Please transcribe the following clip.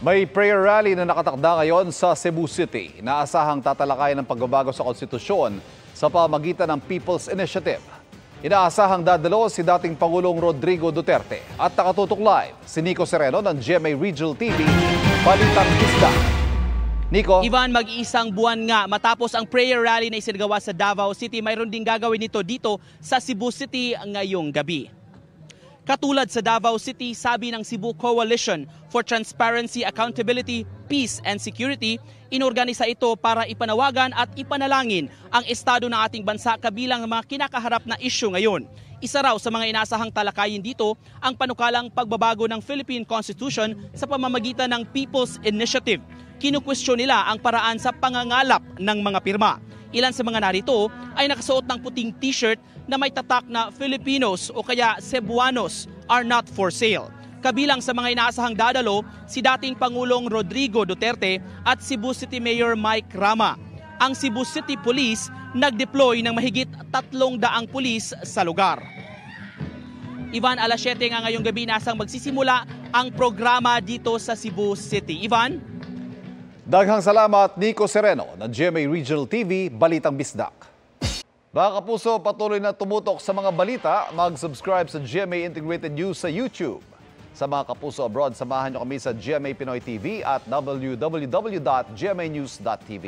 May prayer rally na nakatakda ngayon sa Cebu City. Inaasahang tatalakayan ng pagbabago sa konstitusyon sa pamamagitan ng People's Initiative. Inaasahang dadalo si dating Pangulong Rodrigo Duterte. At nakatutok live si Nico Sereno ng GMA Regional TV, Balitang Isda. Nico? Ivan, mag-iisang buwan nga matapos ang prayer rally na isinagawa sa Davao City, mayroon ding gagawin ito dito sa Cebu City ngayong gabi. Katulad sa Davao City, sabi ng Cebu Coalition for Transparency, Accountability, Peace and Security, inorganisa ito para ipanawagan at ipanalangin ang estado ng ating bansa kabilang mga kinakaharap na isyu ngayon. Isa raw sa mga inasahang talakayin dito ang panukalang pagbabago ng Philippine Constitution sa pamamagitan ng People's Initiative. Kinukwestiyon nila ang paraan sa pangangalap ng mga pirma. Ilan sa mga narito ay nakasuot ng puting t-shirt na may tatak na Filipinos o kaya Cebuanos are not for sale. Kabilang sa mga inaasahang dadalo si dating Pangulong Rodrigo Duterte at Cebu City Mayor Mike Rama. Ang Cebu City Police nag-deploy ng mahigit 300 pulis sa lugar. Ivan, alas 7 nga ngayong gabi nasang magsisimula ang programa dito sa Cebu City. Ivan? Daghang salamat, Nico Sereno ng GMA Regional TV, Balitang Bisdak. Mga kapuso, patuloy na tumutok sa mga balita. Mag-subscribe sa GMA Integrated News sa YouTube. Sa mga kapuso abroad, samahan nyo kami sa GMA Pinoy TV at www.gmanews.tv.